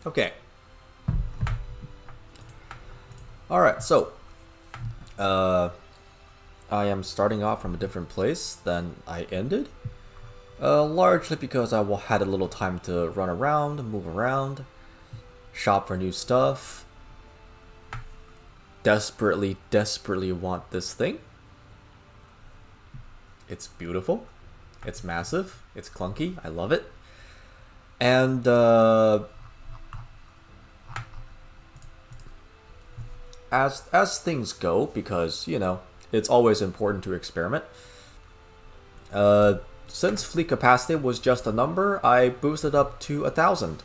Okay. Alright, so I am starting off from a different place than I ended. Largely because I had a little time to run around, move around, shop for new stuff. Desperately want this thing. It's beautiful. It's massive. It's clunky. I love it. And as things go, because it's always important to experiment. Since fleet capacity was just a number, I boosted up to 1,000.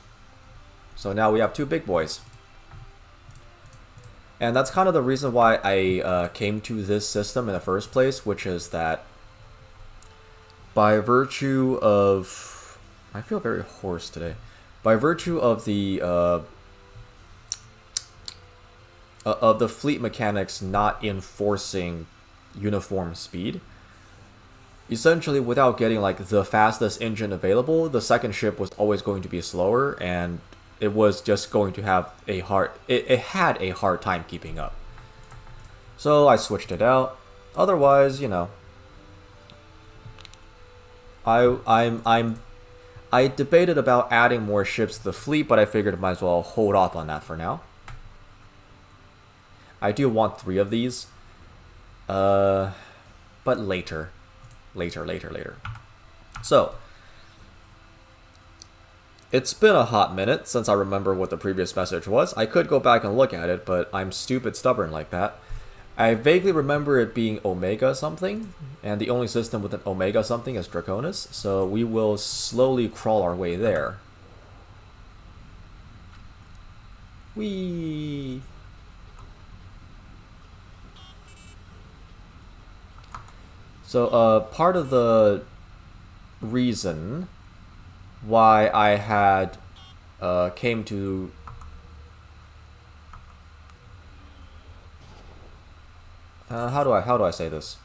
So now we have two big boys. And that's kind of the reason why I came to this system in the first place, which is that by virtue of... I feel very hoarse today. By virtue of the fleet mechanics not enforcing uniform speed, essentially without getting like the fastest engine available, the second ship was always going to be slower, and it was just going to have a hard... It had a hard time keeping up. So I switched it out. Otherwise, I debated about adding more ships to the fleet, but I figured I might as well hold off on that for now. I do want 3 of these. But later. Later. So, it's been a hot minute since I remember what the previous message was. I could go back and look at it, but I'm stupid-stubborn like that. I vaguely remember it being Omega something, and the only system with an Omega something is Draconis, so we will slowly crawl our way there. Whee! So, part of the reason why I had came to how do I say this?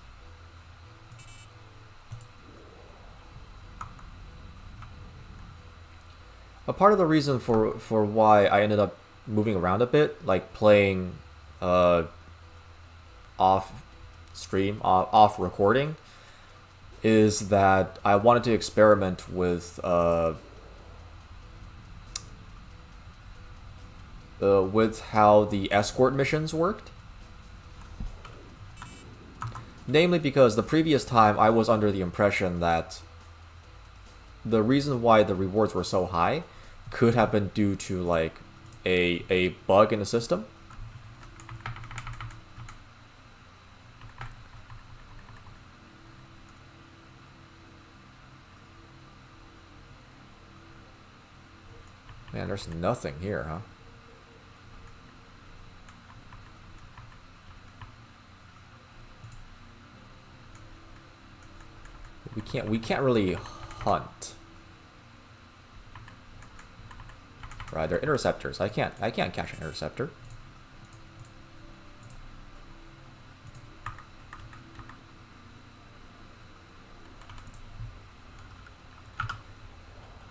A part of the reason for why I ended up moving around a bit, like playing off stream, off recording, is that I wanted to experiment with how the escort missions worked. Namely because the previous time I was under the impression that the reason why the rewards were so high could have been due to like a bug in the system. Man, there's nothing here, huh? We can't really hunt. Right, they're interceptors. I can't catch an interceptor.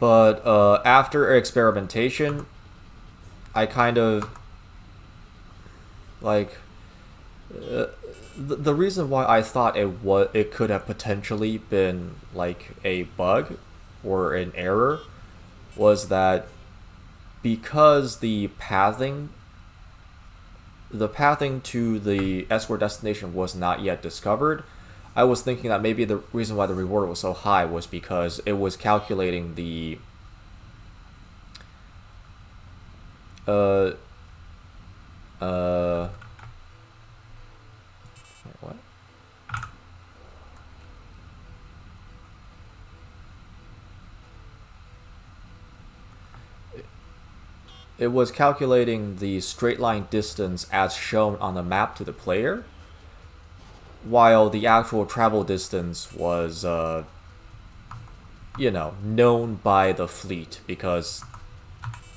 But after experimentation, I kind of like the reason why I thought it could have potentially been like a bug or an error was that because the pathing to the escort destination was not yet discovered, I was thinking that maybe the reason why the reward was so high was because it was calculating the what? It was calculating the straight line distance as shown on the map to the player, while the actual travel distance was, known by the fleet because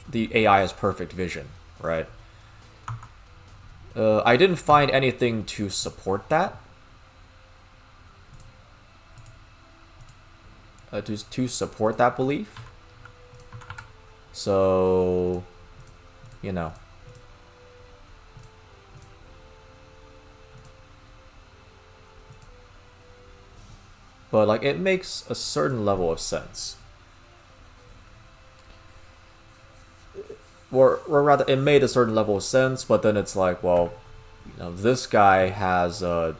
the AI has perfect vision, right? I didn't find anything to support that. To support that belief. So, you know. But like, it makes a certain level of sense. Or rather, it made a certain level of sense, but then it's like, well, you know, this guy has a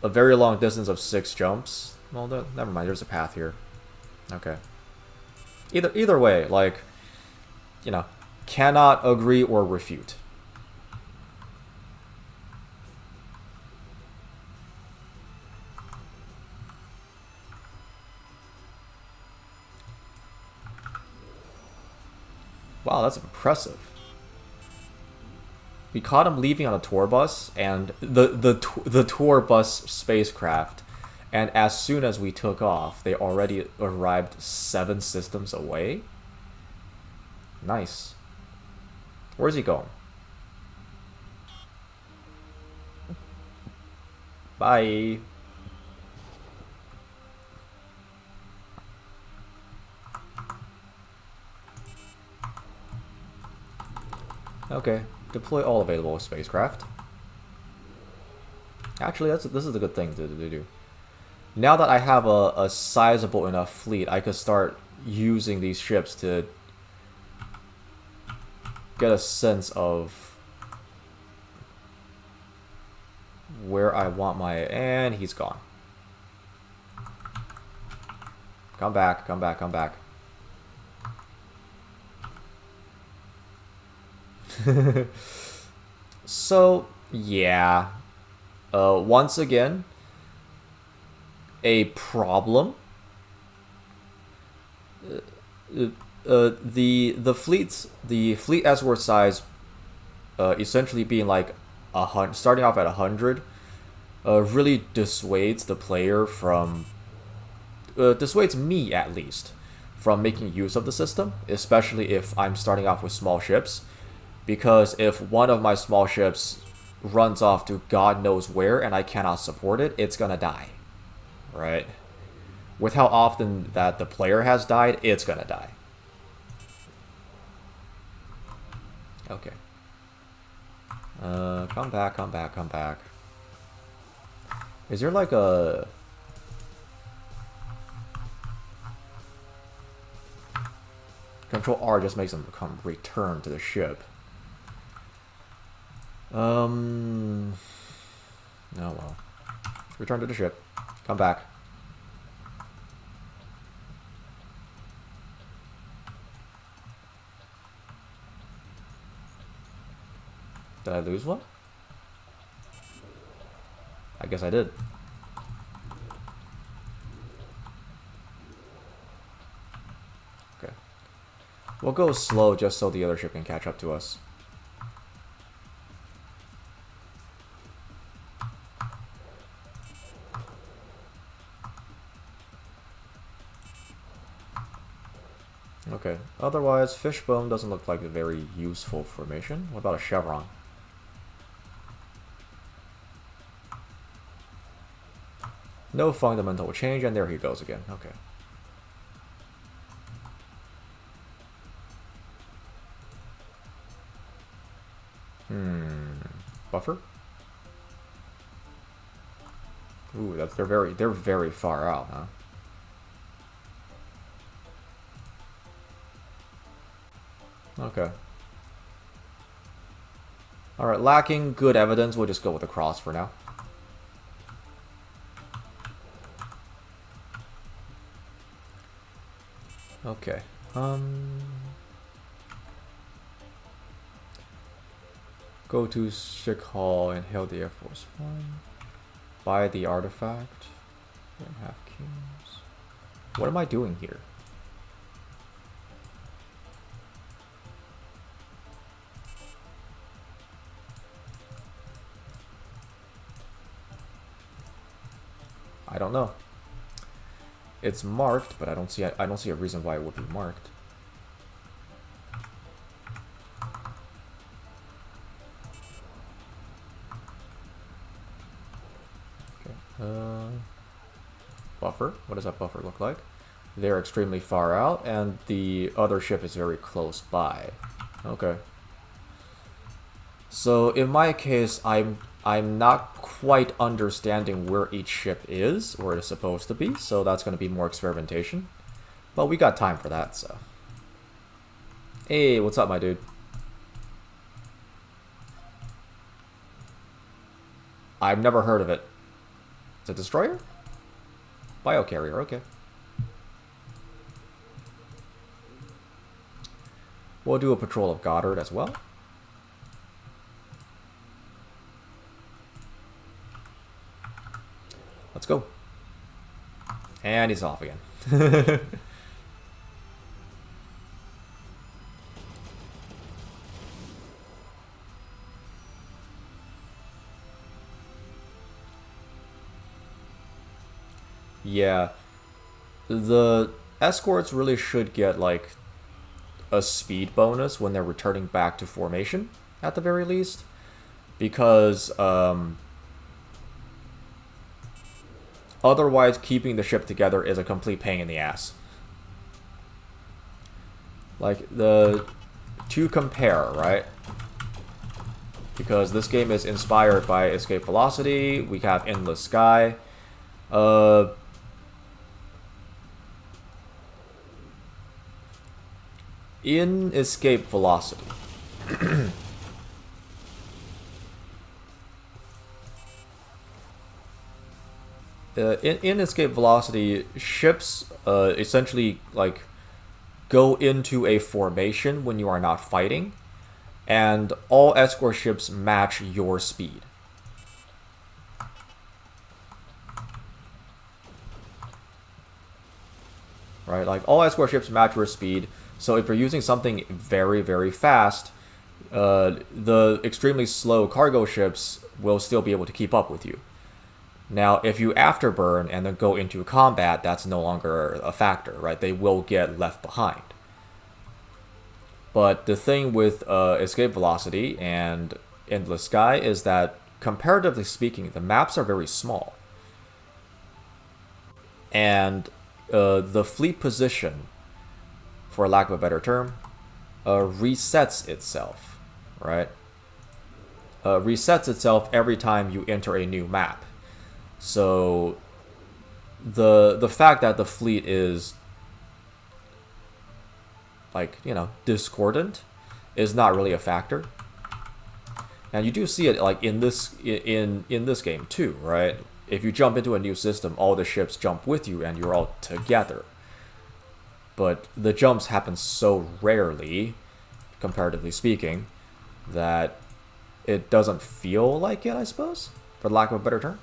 very long distance of 6 jumps. Well, never mind. There's a path here. Okay. Either way, like, you know, cannot agree or refute. Wow, that's impressive. We caught him leaving on a tour bus, and the tour bus spacecraft, and as soon as we took off, they already arrived 7 systems away. Nice. Where's he going? Bye. Okay, deploy all available spacecraft. Actually, this is a good thing to do. Now that I have a sizable enough fleet, I could start using these ships to get a sense of where I want my... And he's gone. Come back, come back, come back. So, yeah. Once again, a problem. The fleet escort size, essentially being like starting off at 100, really dissuades the player from, dissuades me at least, from making use of the system, especially if I'm starting off with small ships. Because if one of my small ships runs off to God knows where and I cannot support it, it's gonna die. Right? With how often that the player has died, it's gonna die. Okay. Come back, come back, come back. Is there like a... Control R just makes them return to the ship. Oh well. Return to the ship. Come back. Did I lose one? I guess I did. Okay. We'll go slow just so the other ship can catch up to us. Okay, otherwise, fishbone doesn't look like a very useful formation. What about a chevron? No fundamental change, and there he goes again. Okay. Buffer? Ooh, they're very far out, huh? Okay. Alright, lacking good evidence, we'll just go with the cross for now. Okay. Go to Shik Hall and hail the Air Force One. Buy the artifact. And have kings. What am I doing here? I don't know. It's marked, but I don't see a reason why it would be marked. Okay. Buffer. What does that buffer look like? they're extremely far out, and the other ship is very close by. Okay. So in my case, I'm not quite understanding where each ship is, where it's supposed to be, so that's going to be more experimentation. But we got time for that, so. Hey, what's up, my dude? I've never heard of it. It's a destroyer? Biocarrier, okay. We'll do a patrol of Goddard as well. Let's go. And he's off again. Yeah. The escorts really should get, like, a speed bonus when they're returning back to formation, at the very least. Because, otherwise, keeping the ship together is a complete pain in the ass. Like, to compare, right? Because this game is inspired by Escape Velocity, we have Endless Sky. In Escape Velocity, in Escape Velocity, ships essentially like go into a formation when you are not fighting, and all escort ships match your speed. Right, like all escort ships match your speed. So if you're using something very, very fast, the extremely slow cargo ships will still be able to keep up with you. Now, if you afterburn and then go into combat, that's no longer a factor, right? They will get left behind. But the thing with Escape Velocity and Endless Sky is that, comparatively speaking, the maps are very small. And the fleet position, for lack of a better term, resets itself, right? Resets itself every time you enter a new map. So the fact that the fleet is, like, you know, discordant is not really a factor. And you do see it like in this game too, right? If you jump into a new system, all the ships jump with you and you're all together. But the jumps happen so rarely, comparatively speaking, that it doesn't feel like it, I suppose, for lack of a better term.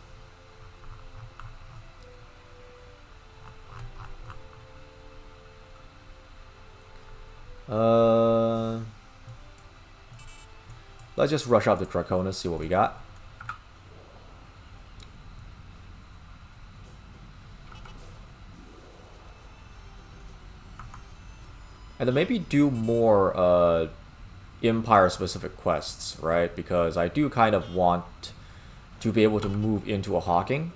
Let's just rush out to Draconis, see what we got. And then maybe do more Empire-specific quests, right? Because I do kind of want to be able to move into a Hawking.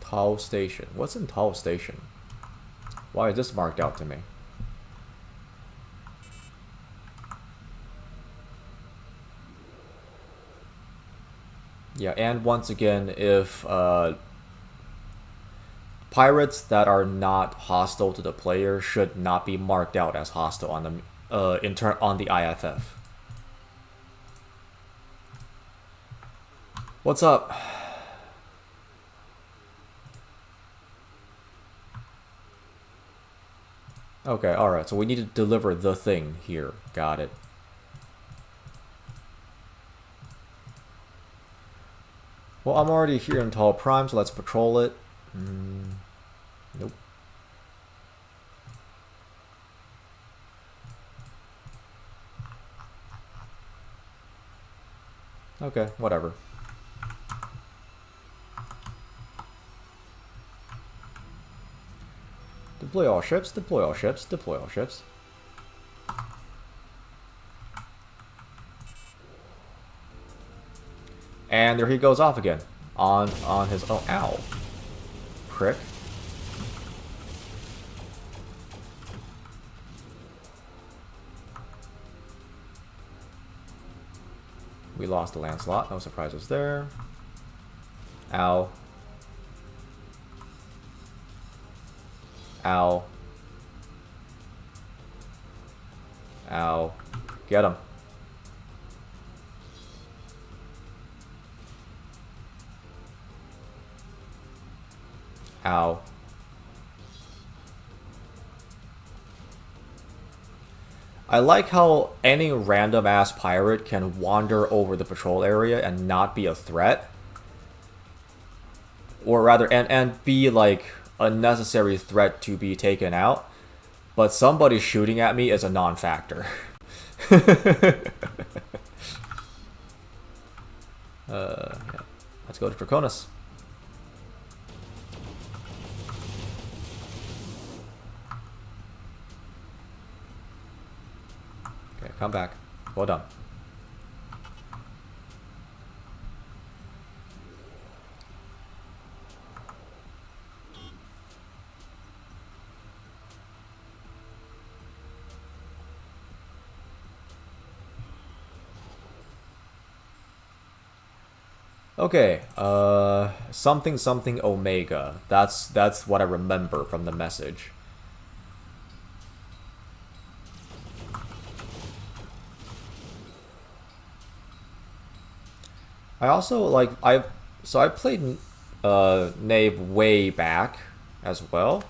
Tau Station. What's in Tau Station? Why is this marked out to me? Yeah, and once again, if pirates that are not hostile to the player should not be marked out as hostile on the on the IFF. What's up? Okay, alright, so we need to deliver the thing here. Got it. Well, I'm already here in Tall Prime, so let's patrol it. Nope. Okay, whatever. Deploy all ships, deploy all ships, deploy all ships. And there he goes off again. On his own. Ow. Prick. We lost the Lancelot. No surprises there. Ow. Ow. Ow. Get him. Ow. I like how any random ass pirate can wander over the patrol area and not be a threat. Or rather, and be like a necessary threat to be taken out. But somebody shooting at me is a non-factor. Yeah. Let's go to Draconis. Okay, come back. Well done. Okay, something something Omega. That's what I remember from the message. I also like I played Naev way back as well.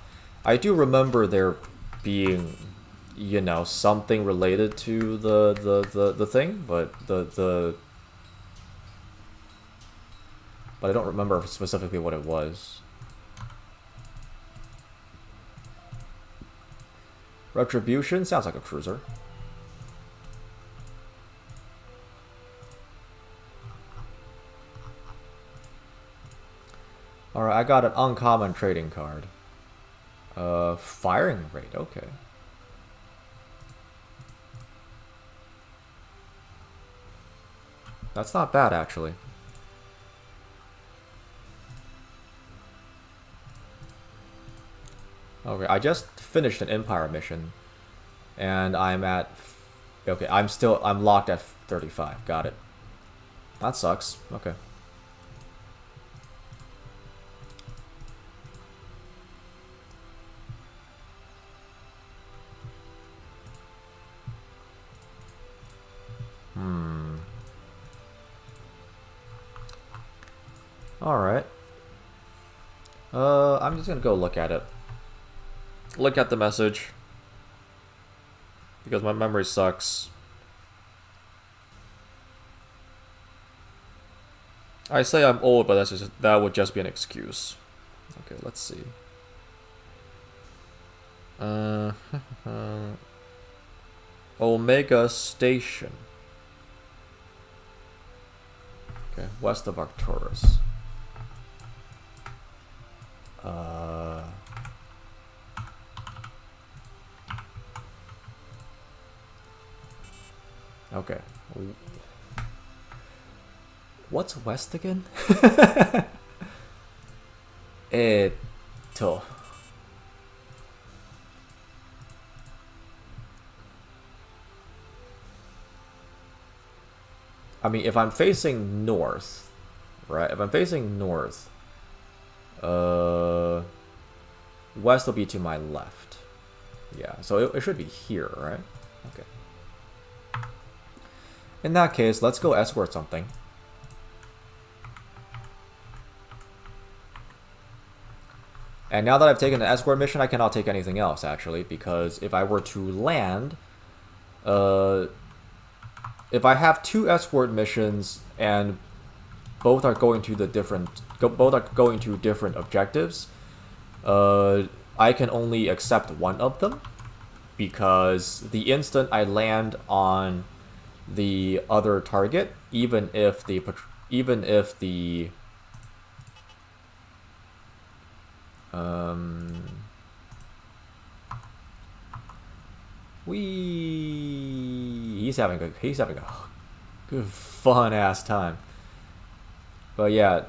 I do remember there being, you know, something related to the thing, but but I don't remember specifically what it was. Retribution sounds like a cruiser. Alright, I got an uncommon trading card. Firing rate, okay. That's not bad, actually. Okay, I just finished an Empire mission. And I'm at... Okay, I'm locked at 35. Got it. That sucks. Okay. Alright. I'm just gonna go look at it. Look at the message. Because my memory sucks. I say I'm old, but that would just be an excuse. Okay, let's see. Omega Station. Okay, west of Arcturus. Okay. What's west again? Eto. I mean, if I'm facing north, right? If I'm facing north, west will be to my left. Yeah, so it should be here, right? Okay. In that case, let's go escort something. And now that I've taken the escort mission, I cannot take anything else, actually, because if I were to land, if I have 2 escort missions and both are going to different objectives, I can only accept one of them, because the instant I land on the other target, even if the he's having a good fun ass time. But yeah,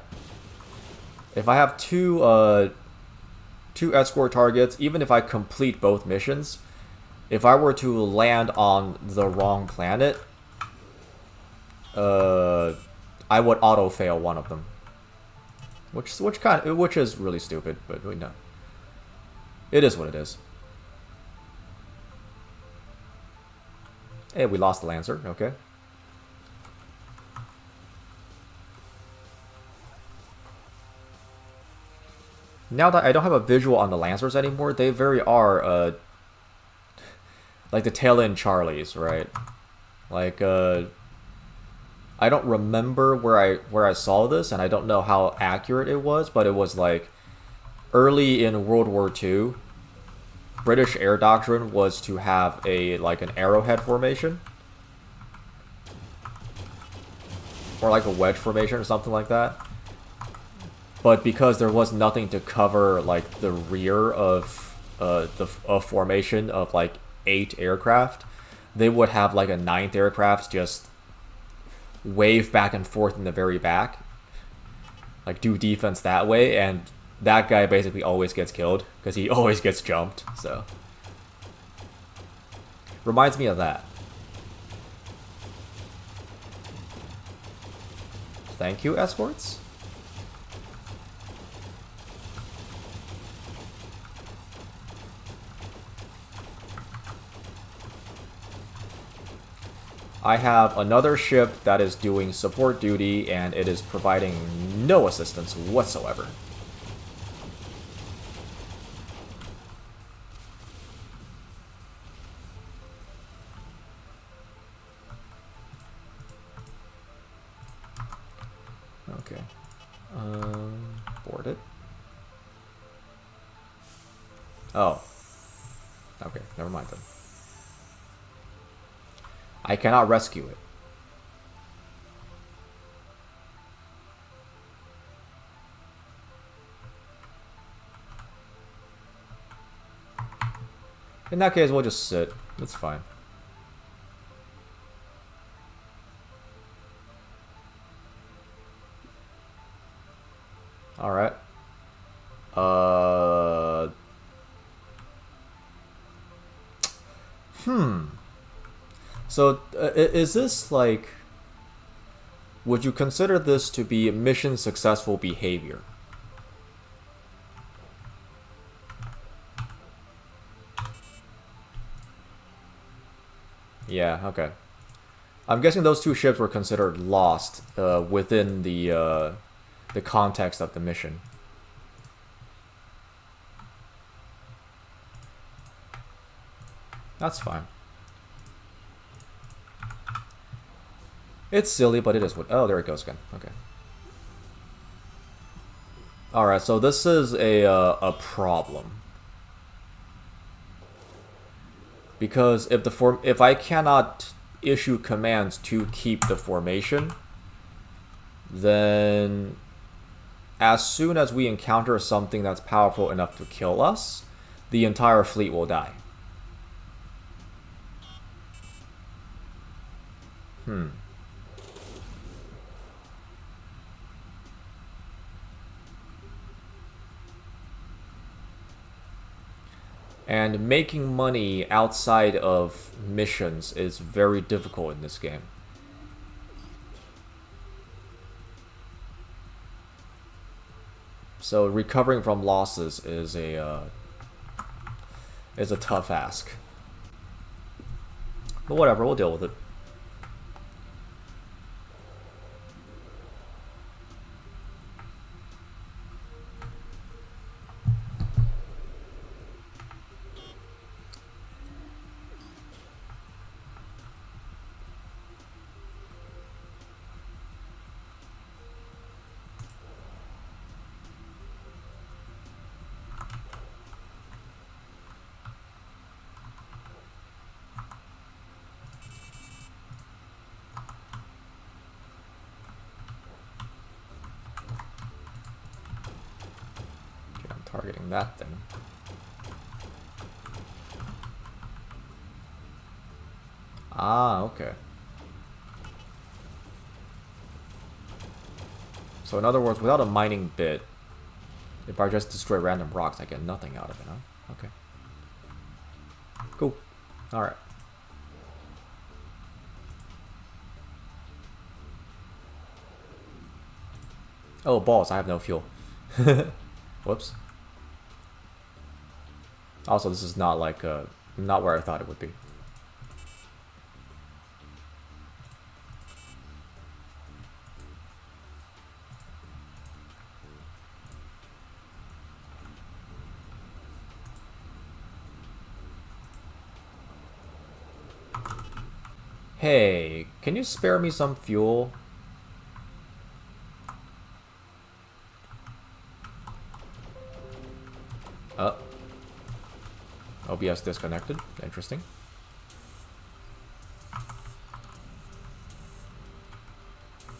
if I have two escort targets, even if I complete both missions, if I were to land on the wrong planet, I would auto fail one of them, which is really stupid, but no, it is what it is. Hey, we lost the Lancer. Okay. Now that I don't have a visual on the Lancers anymore, they very are like the tail end Charlies, right? Like I don't remember where I saw this, and I don't know how accurate it was, but it was like early in World War II, British air doctrine was to have an arrowhead formation, or like a wedge formation or something like that. But because there was nothing to cover like the rear of a formation of like 8 aircraft, they would have like a 9th aircraft just wave back and forth in the very back, like do defense that way, and that guy basically always gets killed because he always gets jumped. So reminds me of that. Thank you, escorts. I have another ship that is doing support duty, and it is providing no assistance whatsoever. Okay. Board it. Oh. Okay, never mind then. I cannot rescue it. In that case, we'll just sit. It's fine. Alright. So, is this like... Would you consider this to be mission successful behavior? Yeah, okay. I'm guessing those 2 ships were considered lost within the context of the mission. That's fine. It's silly, but it is what... Oh, there it goes again. Okay. Alright, so this is a problem. Because if I cannot issue commands to keep the formation, then as soon as we encounter something that's powerful enough to kill us, the entire fleet will die. And making money outside of missions is very difficult in this game. So recovering from losses is a tough ask. But whatever, we'll deal with it. Targeting that thing. Ah, okay. So in other words, without a mining bit, if I just destroy random rocks, I get nothing out of it, huh? Okay. Cool. Alright. Oh, balls, I have no fuel. Whoops. Also, this is not like, not where I thought it would be. Hey, can you spare me some fuel? OBS disconnected. Interesting.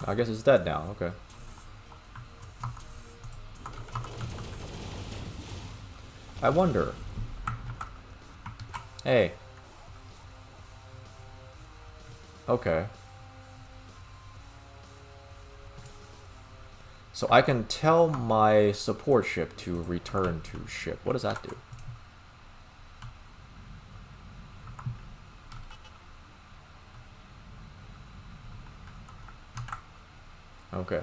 I guess it's dead now. Okay. I wonder. Hey. Okay. So I can tell my support ship to return to ship. What does that do? Okay.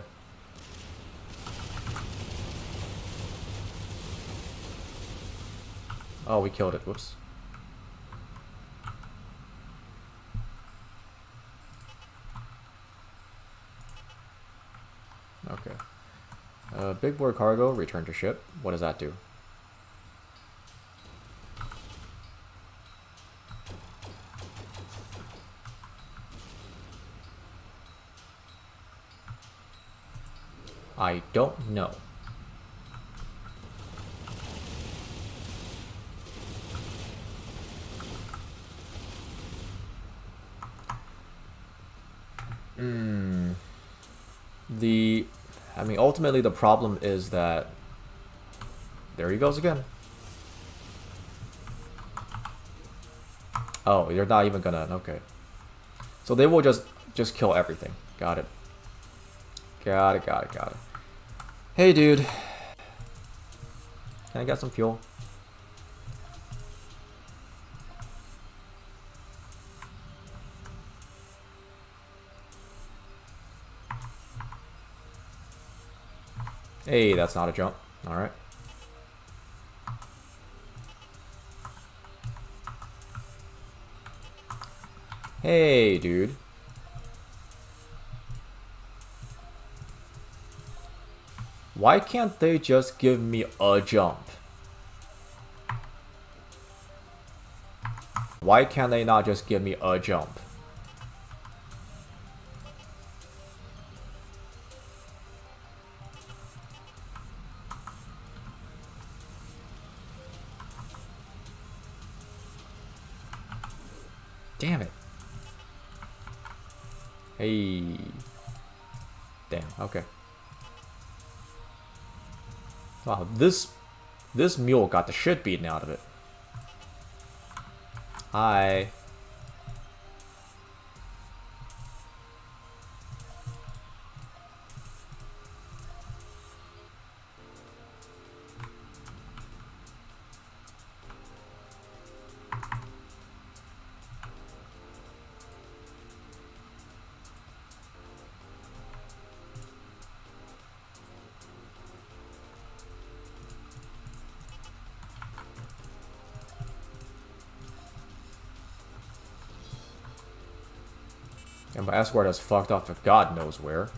Oh, we killed it. Whoops. Okay. Big board cargo, return to ship. What does that do? I don't know. I mean, ultimately the problem is that... There he goes again. Oh, you're not even gonna... Okay. So they will just kill everything. Got it. Got it. Hey, dude. Can I get some fuel? Hey, that's not a jump. Alright. Hey, dude. Why can't they just give me a jump? Why can't they not just give me a jump? Damn it. Hey. Damn, okay. Wow, this mule got the shit beaten out of it. Hi. And my escort has fucked off to God knows where.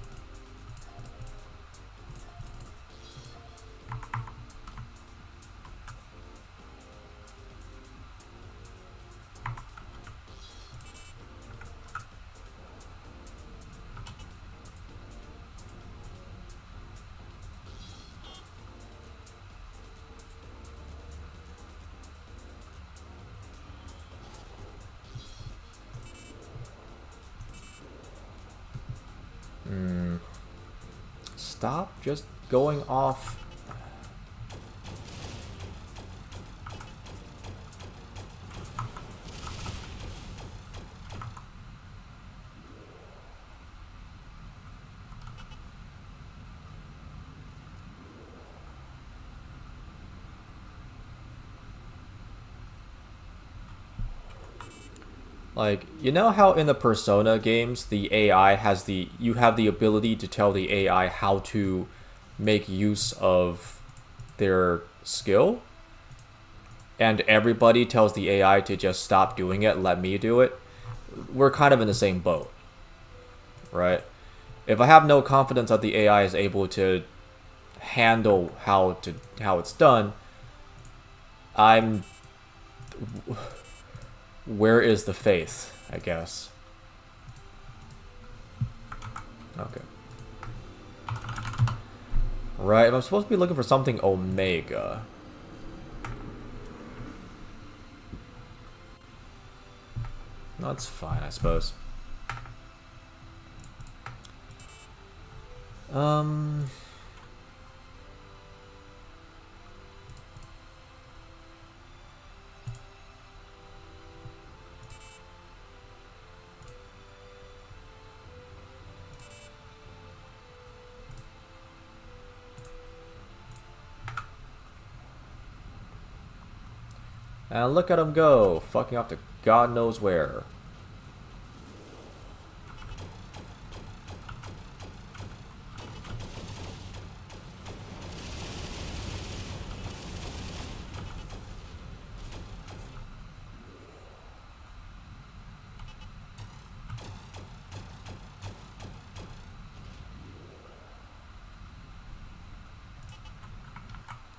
Stop just going off. Like, you know how in the Persona games, the AI has you have the ability to tell the AI how to make use of their skill? And everybody tells the AI to just stop doing it, let me do it. We're kind of in the same boat, right? If I have no confidence that the AI is able to handle how it's done, I'm where is the faith, I guess. Okay. Right, I'm supposed to be looking for something Omega. That's fine, I suppose. And look at him go, fucking off to God knows where.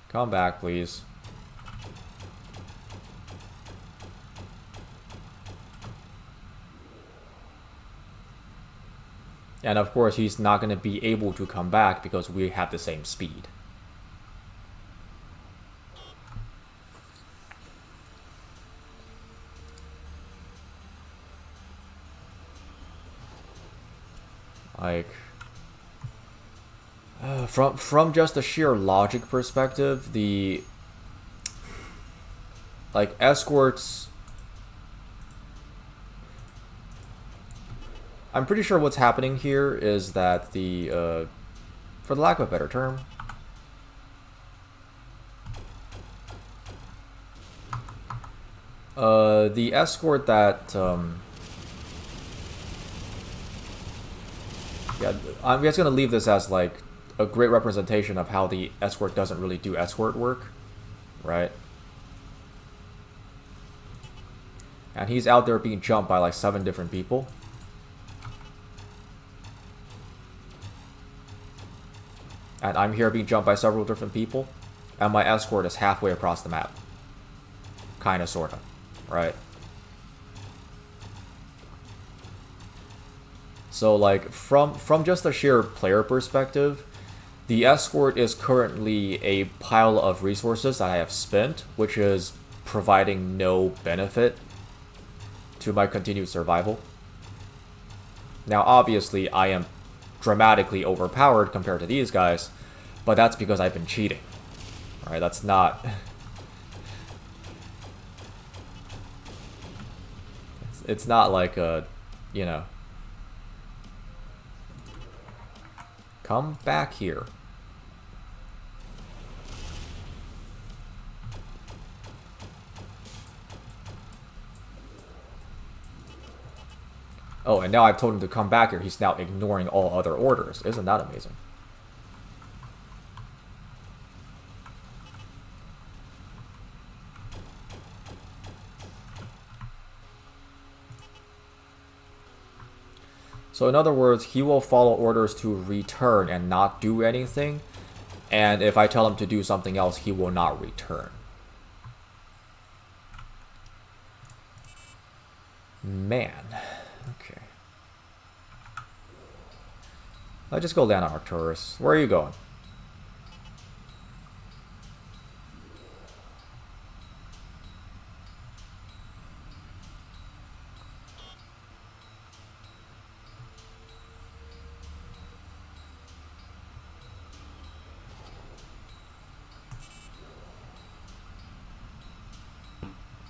Come back, please. And of course, he's not going to be able to come back because we have the same speed. Like, from just a sheer logic perspective, the like escorts. I'm pretty sure what's happening here is that the, for the lack of a better term, the escort that, yeah, I'm just gonna leave this as like a great representation of how the escort doesn't really do escort work, right? And he's out there being jumped by like 7 different people. And I'm here being jumped by several different people. And my escort is halfway across the map. Kinda, sorta. Right? So like, from just a sheer player perspective, the escort is currently a pile of resources that I have spent, which is providing no benefit to my continued survival. Now obviously I am dramatically overpowered compared to these guys, but that's because I've been cheating. Alright, that's not... it's not like a, you know... Come back here. Oh, and now I've told him to come back here. He's now ignoring all other orders. Isn't that amazing? So in other words, he will follow orders to return and not do anything. And if I tell him to do something else, he will not return. Man. Okay. Let's just go land on Arcturus. Where are you going?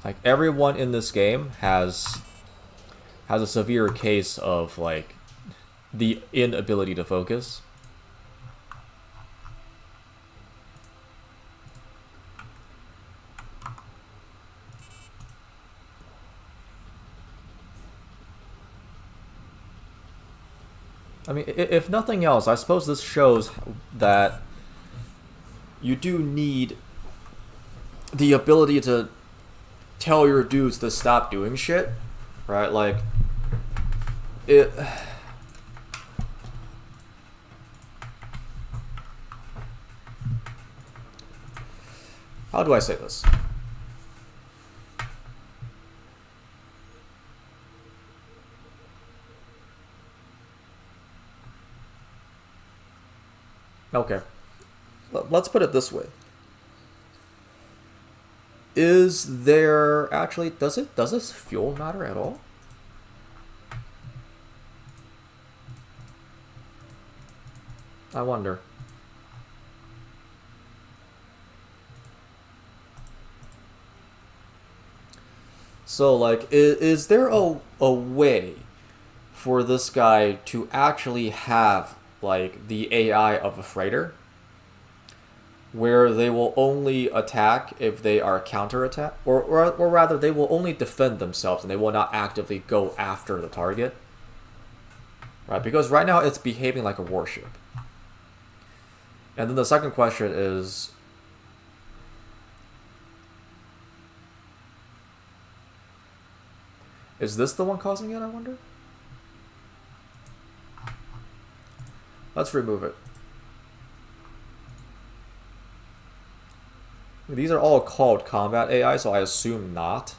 Like, everyone in this game has a severe case of, like, the inability to focus. I mean, if nothing else, I suppose this shows that you do need the ability to tell your dudes to stop doing shit, right? Like, it. How do I say this? Okay. Let's put it this way. Is there actually does this fuel matter at all? I wonder. So like is there a way for this guy to actually have like the AI of a freighter where they will only attack if they are counterattack, or rather they will only defend themselves and they will not actively go after the target, right? Because right now it's behaving like a warship. And then the second question is this the one causing it, I wonder? Let's remove it. These are all called combat AI, so I assume not.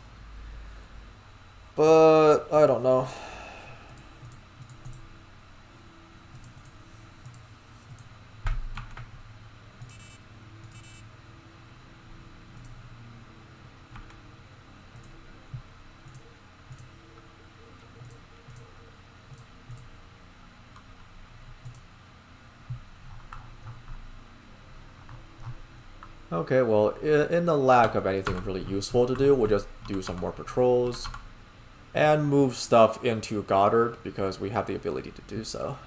But I don't know. Okay, well, in the lack of anything really useful to do, we'll just do some more patrols and move stuff into Goddard because we have the ability to do so.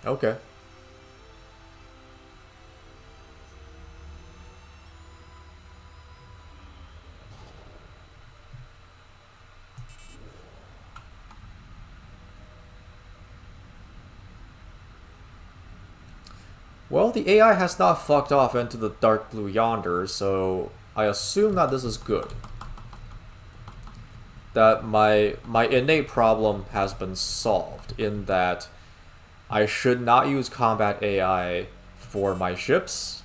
Okay. Well, the AI has not fucked off into the dark blue yonder, so I assume that this is good. That my innate problem has been solved in that I should not use combat AI for my ships.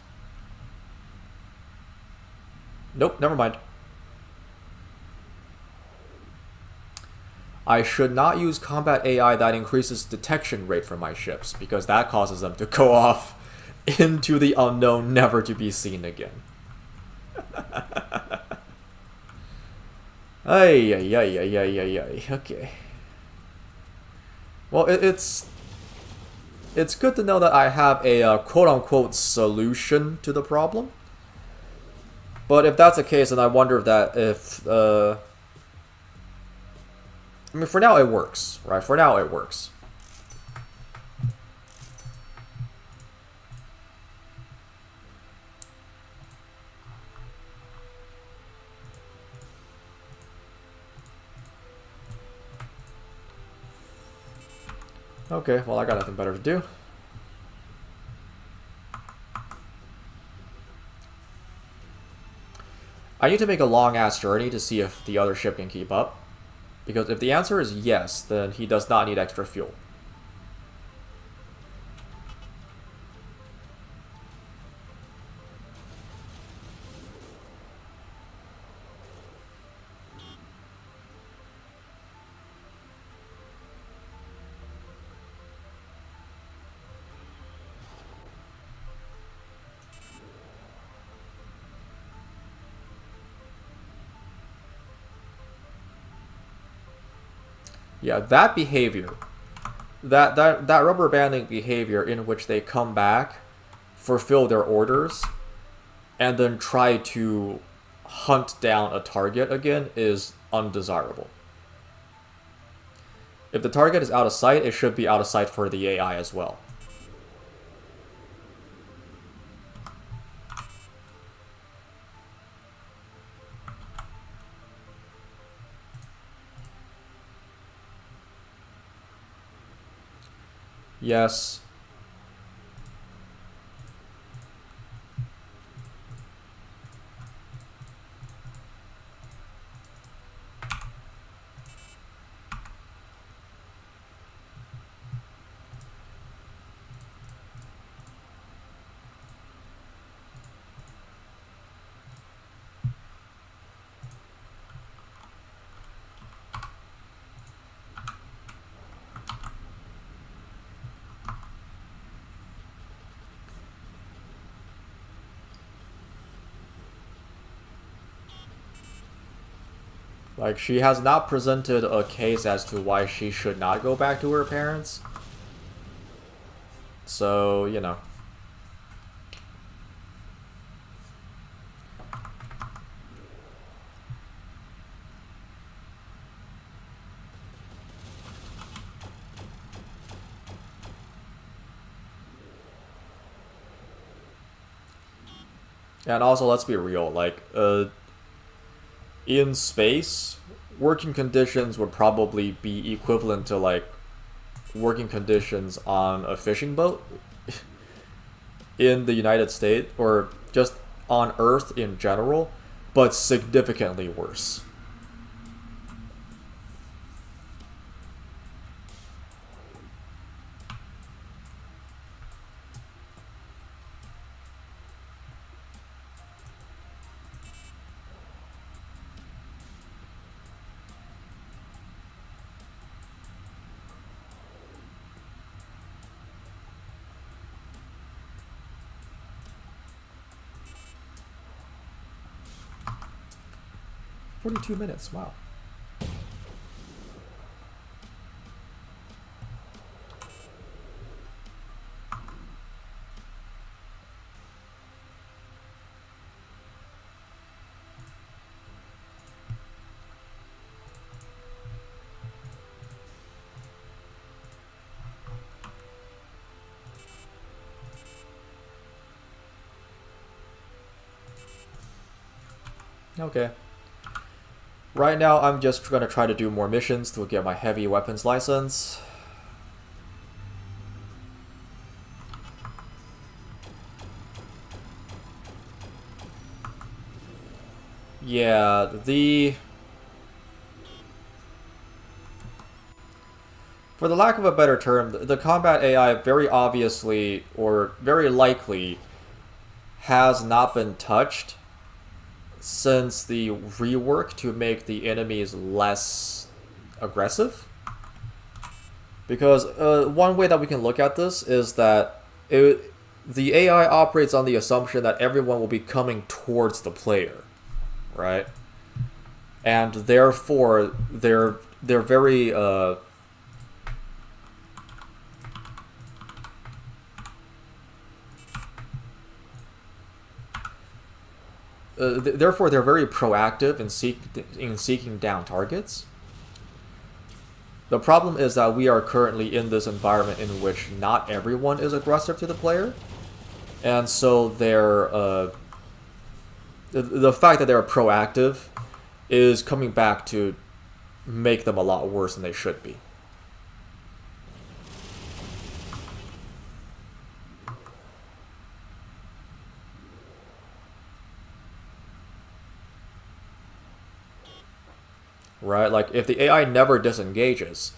Nope, never mind. I should not use combat AI that increases detection rate for my ships, because that causes them to go off into the unknown, never to be seen again. Ay, ay, ay, ay, ay, ay, ay. Okay. Well, it's good to know that I have a quote-unquote solution to the problem. But if that's the case, then I wonder if I mean, for now it works, right? For now it works. Okay, well, I got nothing better to do. I need to make a long-ass journey to see if the other ship can keep up. Because if the answer is yes, then he does not need extra fuel. Yeah, that behavior, that rubber banding behavior in which they come back, fulfill their orders, and then try to hunt down a target again is undesirable. If the target is out of sight, it should be out of sight for the AI as well. Yes. Like, she has not presented a case as to why she should not go back to her parents. So, you know. And also, let's be real, like, in space, working conditions would probably be equivalent to, like, working conditions on a fishing boat in the United States, or just on Earth in general, but significantly worse. $42, wow. Okay. Right now, I'm just gonna try to do more missions to get my heavy weapons license. Yeah, for the lack of a better term, the combat AI very obviously, or very likely, has not been touched since the rework to make the enemies less aggressive. Because one way that we can look at this is that the AI operates on the assumption that everyone will be coming towards the player, right? And therefore, they're very therefore they're very proactive in seeking down targets. The problem is that we are currently in this environment in which not everyone is aggressive to the player, and so the fact that they're proactive is coming back to make them a lot worse than they should be. Right? Like, if the AI never disengages,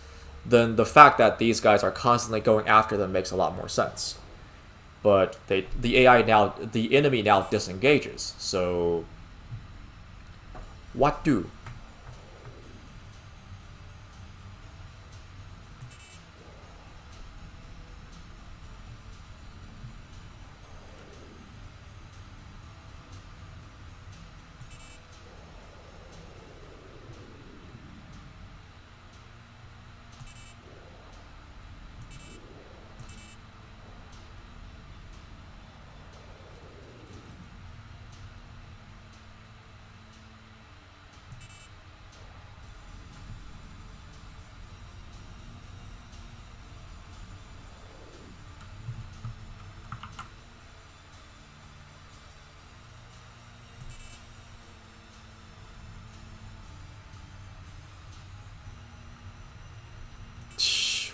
then the fact that these guys are constantly going after them makes a lot more sense. But the enemy now disengages, so what do?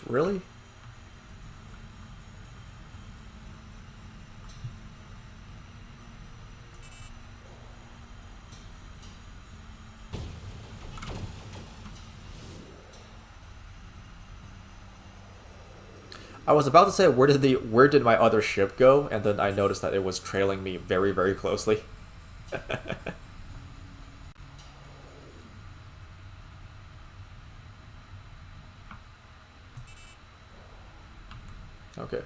Really? I was about to say where did my other ship go, and then I noticed that it was trailing me very, very closely. Okay.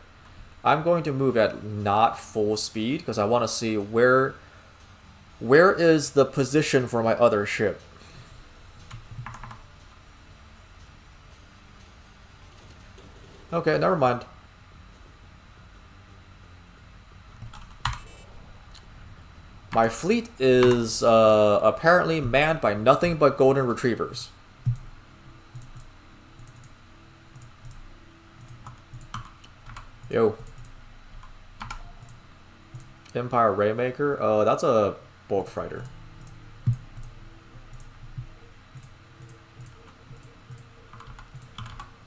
I'm going to move at not full speed because I want to see where is the position for my other ship. Okay, never mind. My fleet is apparently manned by nothing but golden retrievers. Yo. Empire Raymaker? That's a bulk fighter.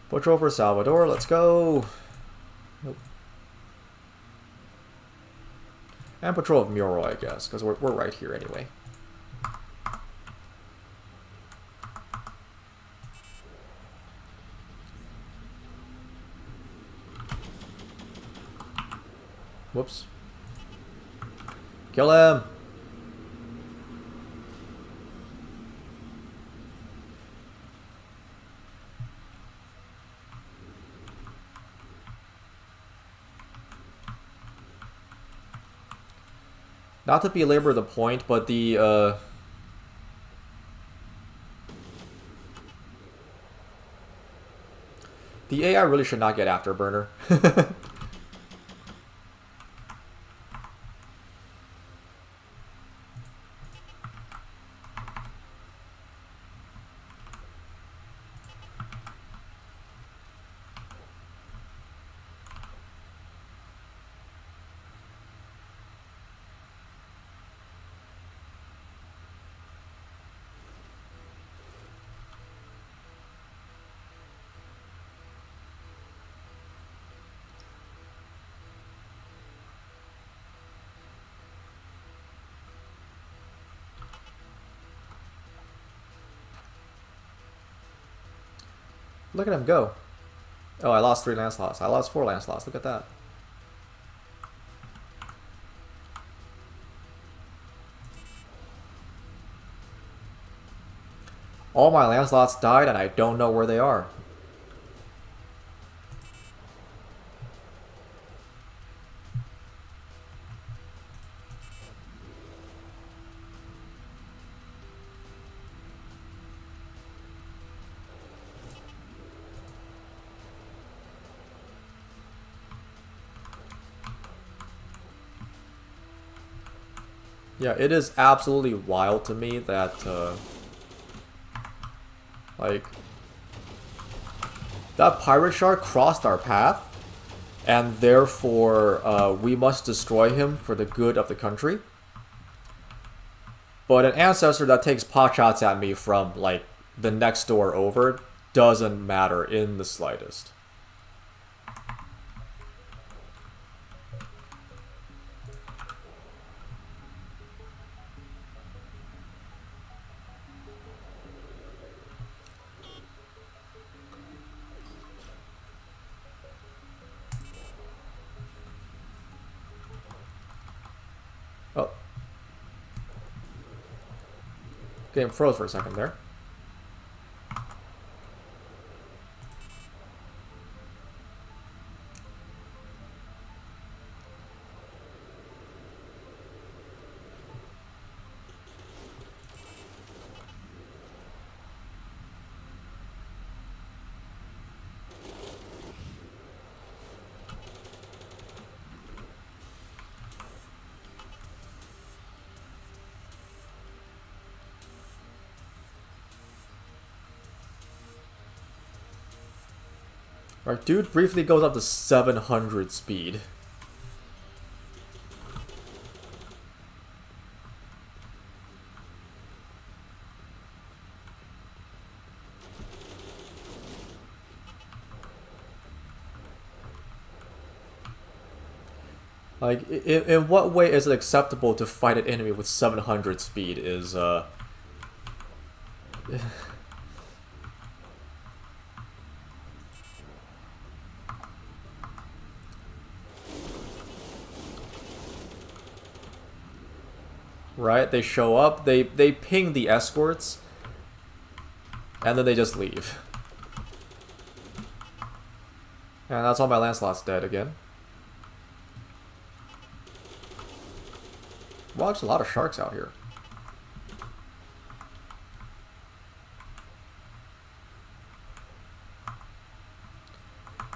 Patrol for Salvador, let's go. Nope. And patrol of Muro, I guess, because we're right here anyway. Whoops. Kill him! Not to belabor the point, but the AI really should not get Afterburner. Look at him go. Oh, I lost 3 Lancelots. I lost 4 Lancelots. Look at that. All my Lancelots died and I don't know where they are. Yeah, it is absolutely wild to me that, like, that pirate shark crossed our path, and therefore we must destroy him for the good of the country. But an ancestor that takes pot shots at me from, like, the next door over doesn't matter in the slightest. Oh. Game froze for a second there. Our dude briefly goes up to 700 speed. Like, in what way is it acceptable to fight an enemy with 700 speed is, right? They show up, they ping the escorts, and then they just leave. And that's all my Lancelot's dead again. Wow, there's a lot of sharks out here.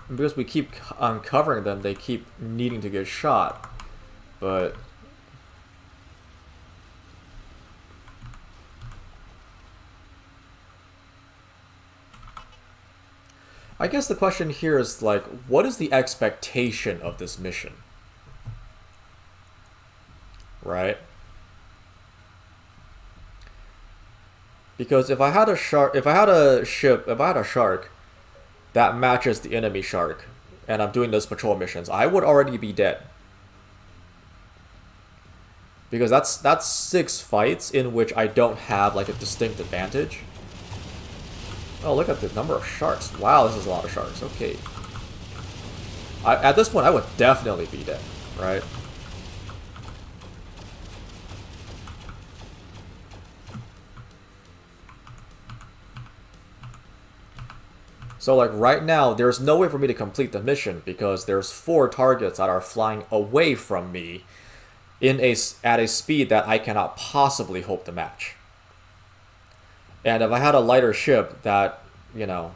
And because we keep uncovering them, they keep needing to get shot. But I guess the question here is, like, what is the expectation of this mission? Right? Because if I had a shark, if I had a shark that matches the enemy shark, and I'm doing those patrol missions, I would already be dead. Because that's 6 fights in which I don't have like a distinct advantage. Oh, look at the number of sharks. Wow, this is a lot of sharks. Okay. At this point, I would definitely be dead, right? So like right now, there's no way for me to complete the mission because there's 4 targets that are flying away from me at a speed that I cannot possibly hope to match. And if I had a lighter ship that, you know,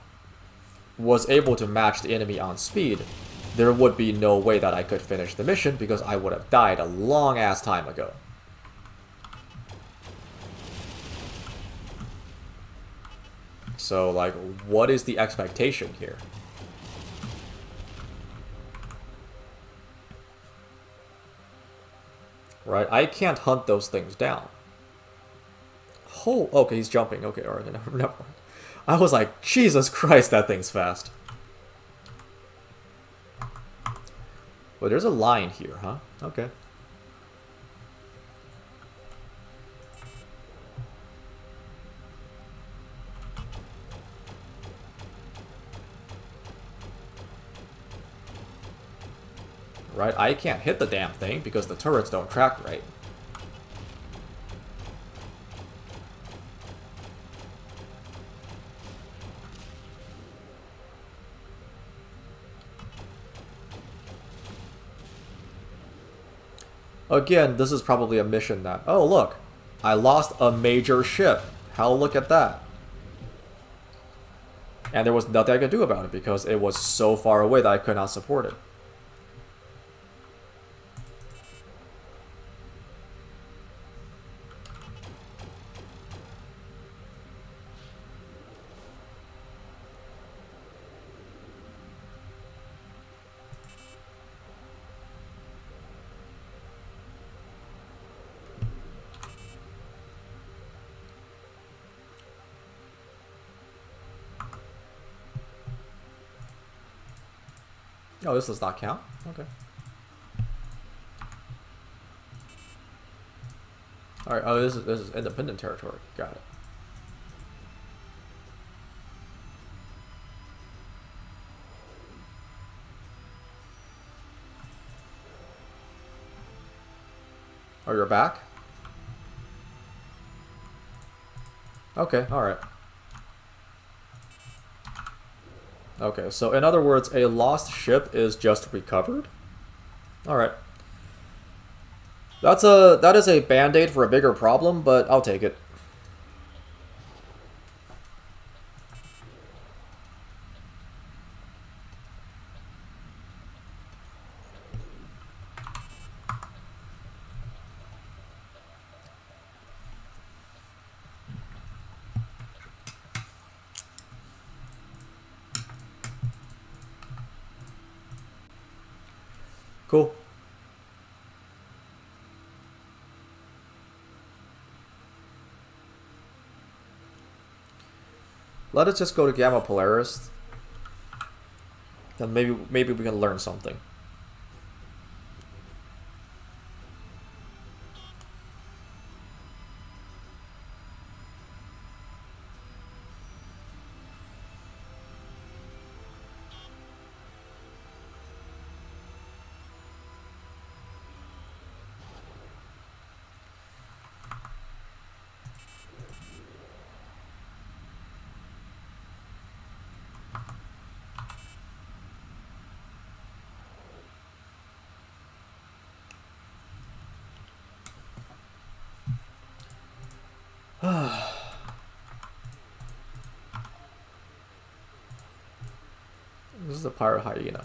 was able to match the enemy on speed, there would be no way that I could finish the mission because I would have died a long ass time ago. So, like, what is the expectation here? Right? I can't hunt those things down. Oh, okay, he's jumping. Okay, alright, never mind. I was like, Jesus Christ, that thing's fast. Well, there's a line here, huh? Okay. Right? I can't hit the damn thing because the turrets don't track right. Again, this is probably a mission that... Oh, look! I lost a major ship. Hell, look at that. And there was nothing I could do about it because it was so far away that I could not support it. Oh, this does not count? Okay. Alright, oh, this is independent territory. Got it. Oh, you're back? Okay, alright. Okay, so in other words, a lost ship is just recovered? Alright. That is a band-aid for a bigger problem, but I'll take it. Cool. Let us just go to Gamma Polaris. Then maybe we can learn something. This is a pirate hyena.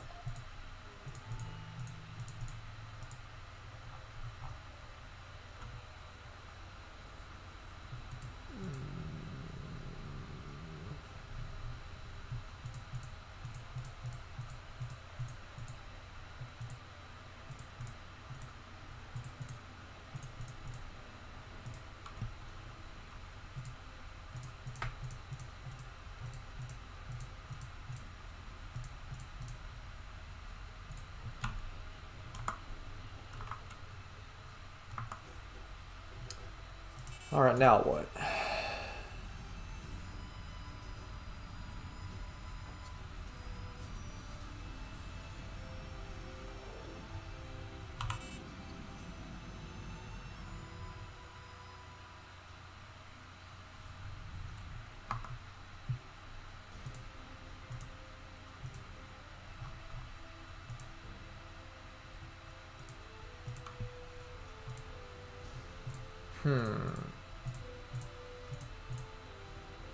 Alright, now what?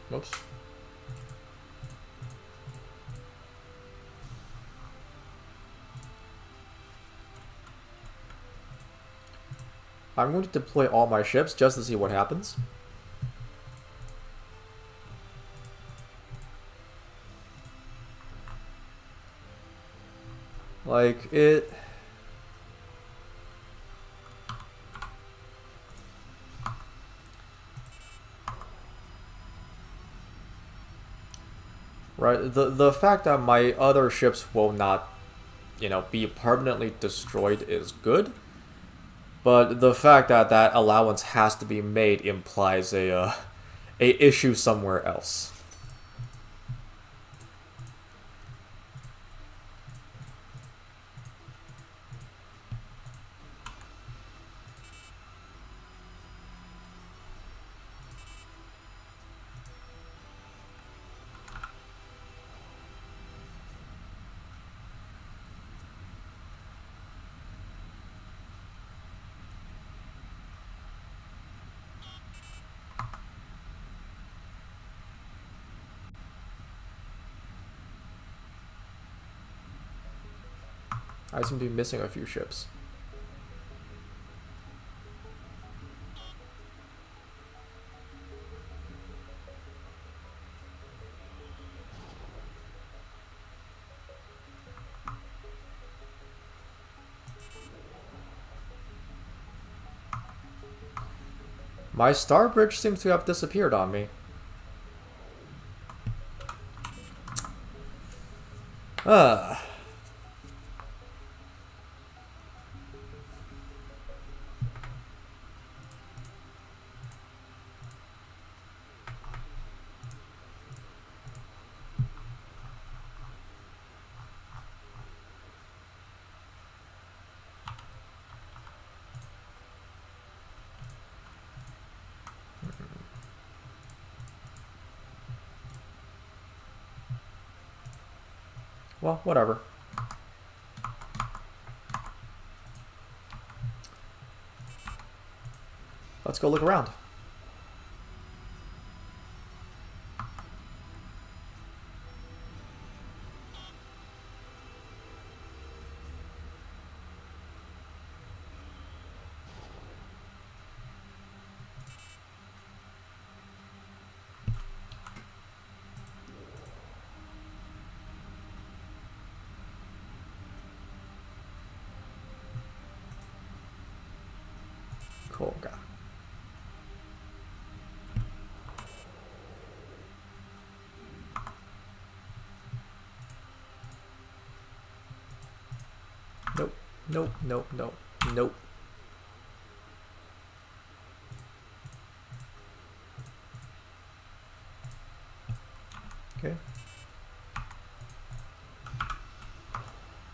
Whoops. I'm going to deploy all my ships just to see what happens. Like, it... Right, the fact that my other ships will not, you know, be permanently destroyed is good. But the fact that that allowance has to be made implies a issue somewhere else. I seem to be missing a few ships. My star bridge seems to have disappeared on me. Ah. Well, whatever. Let's go look around. Cool guy. Nope, nope, nope, nope, nope. Okay.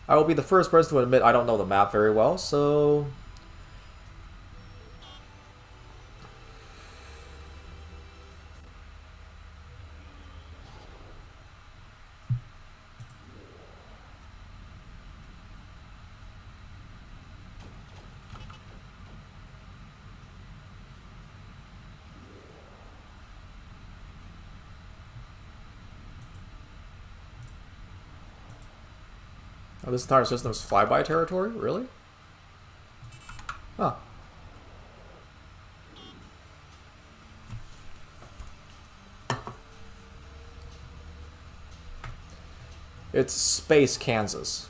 I will be the first person to admit I don't know the map very well, so... Oh, this entire system is flyby territory? Really? Huh. It's Space Kansas.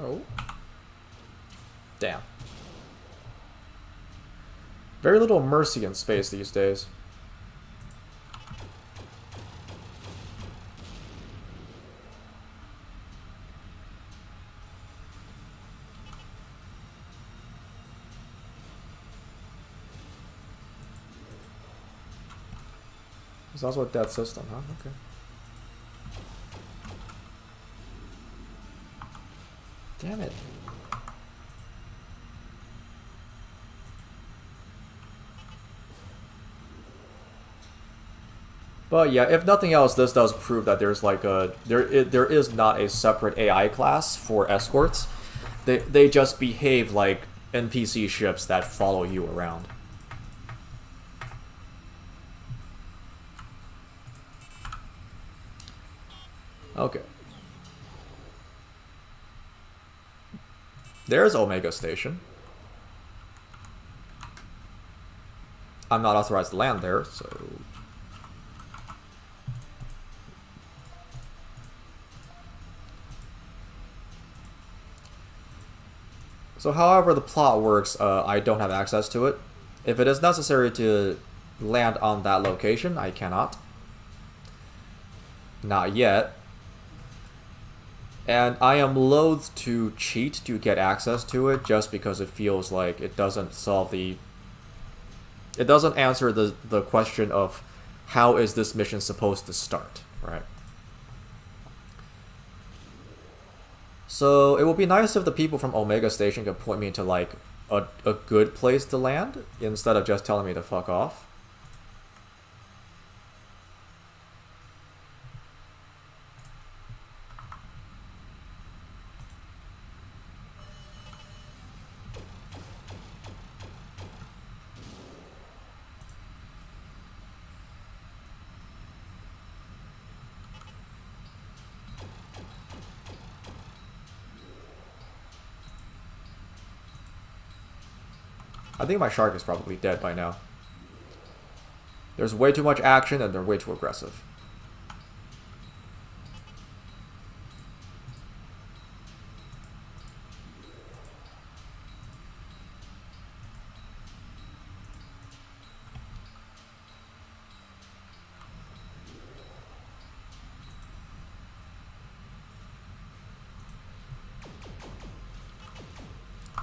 Oh. Damn. Very little mercy in space these days. It's also a dead system, huh? Okay. Damn it. But yeah, if nothing else, this does prove that there's like there is not a separate AI class for escorts. They just behave like NPC ships that follow you around. Okay. There's Omega Station. I'm not authorized to land there, so... So however the plot works, I don't have access to it. If it is necessary to land on that location, I cannot. Not yet. And I am loath to cheat to get access to it just because it feels like it doesn't solve the... It doesn't answer the question of how is this mission supposed to start, right? So it would be nice if the people from Omega Station could point me to like a good place to land instead of just telling me to fuck off. I think my shark is probably dead by now. There's way too much action and they're way too aggressive.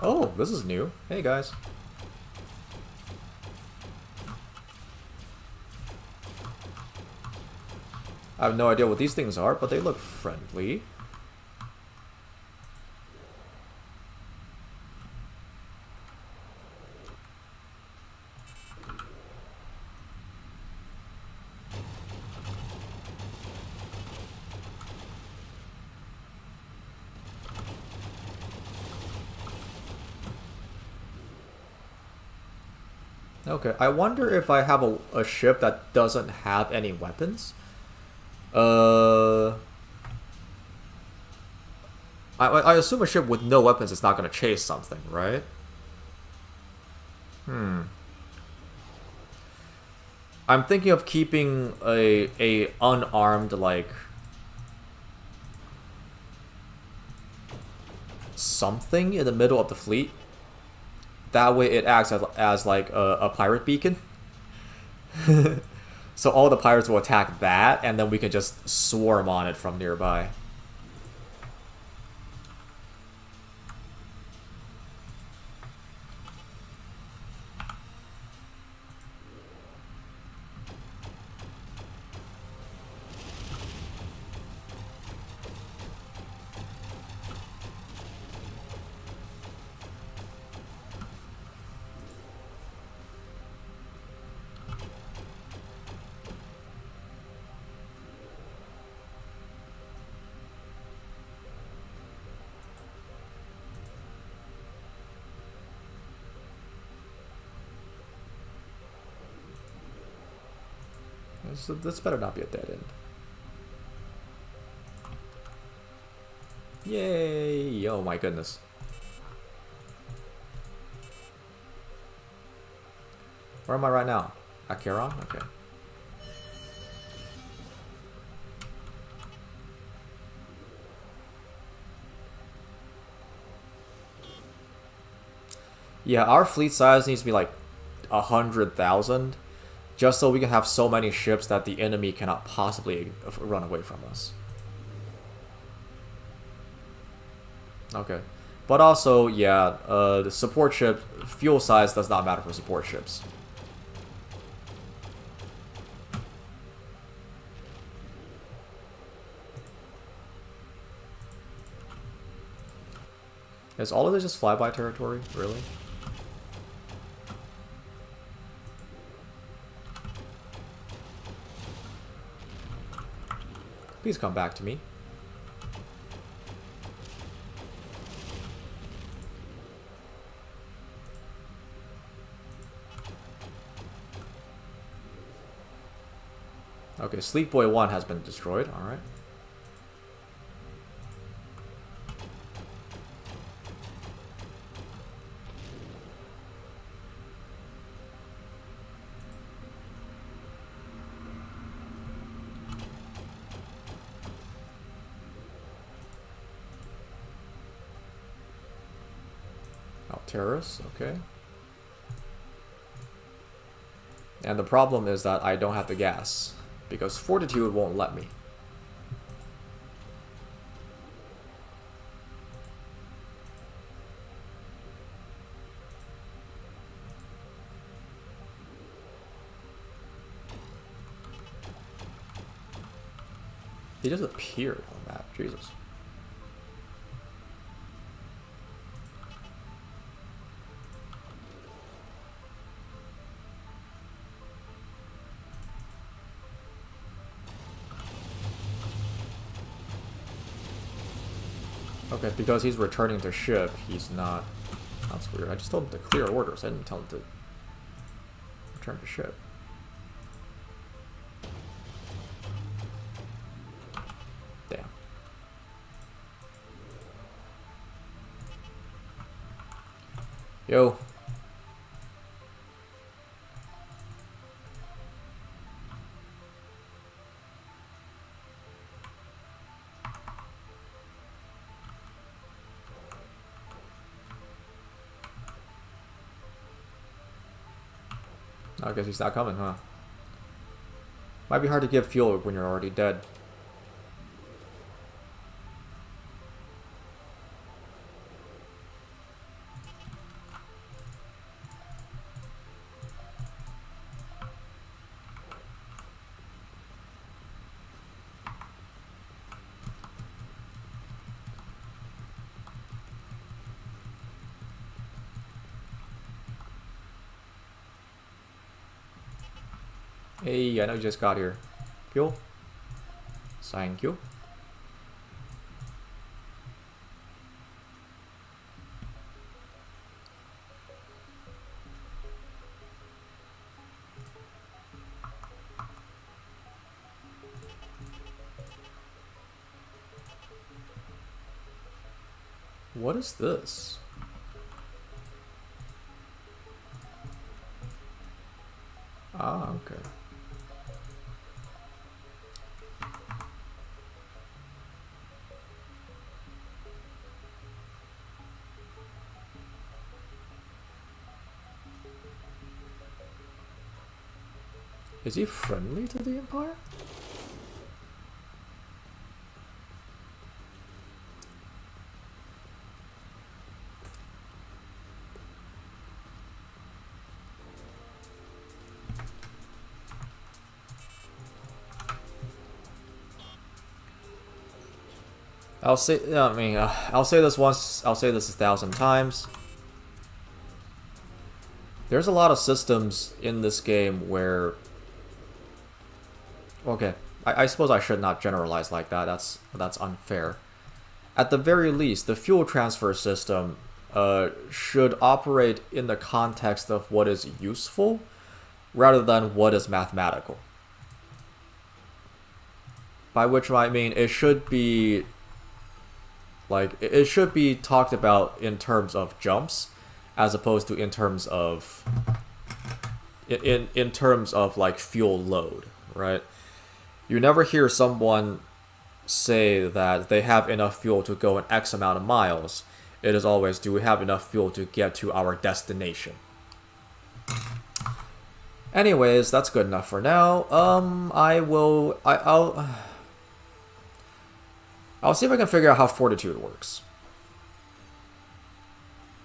Oh, this is new. Hey guys. I have no idea what these things are, but they look friendly. Okay, I wonder if I have a ship that doesn't have any weapons. I assume a ship with no weapons is not going to chase something, right? I'm thinking of keeping a unarmed, like... something in the middle of the fleet. That way it acts as like a pirate beacon. So all the pirates will attack that, and then we can just swarm on it from nearby. This better not be a dead end. Yay! Oh my goodness. Where am I right now? Acheron? Okay. Yeah, our fleet size needs to be like 100,000, just so we can have so many ships that the enemy cannot possibly run away from us. Okay. But also, yeah, the support ship, fuel size does not matter for support ships. Is all of this just flyby territory? Really? Please come back to me. Okay, Sleep Boy 1 has been destroyed, alright. Terrorists, okay. And the problem is that I don't have the gas, because Fortitude won't let me. He just appeared on the map, Jesus. Okay, because he's returning to ship, he's not... That's weird. I just told him to clear orders. I didn't tell him to return to ship. Damn. Yo. I guess he's not coming, huh? Might be hard to give fuel when you're already dead. Hey, I know you just got here. Fuel? Thank you. What is this? Ah, okay. Is he friendly to the Empire? I'll say this once, I'll say this 1,000 times. There's a lot of systems in this game where... Okay, I suppose I should not generalize like that, that's unfair. At the very least, the fuel transfer system should operate in the context of what is useful, rather than what is mathematical. By which I mean it should be like it should be talked about in terms of jumps, as opposed to in terms of in terms of like fuel load, right? You never hear someone say that they have enough fuel to go an X amount of miles. It is always, do we have enough fuel to get to our destination? Anyways, that's good enough for now. I'll see if I can figure out how fortitude works.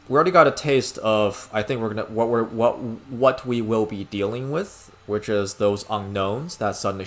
We already got a taste of, I think we're gonna what we will be dealing with, which is those unknowns that suddenly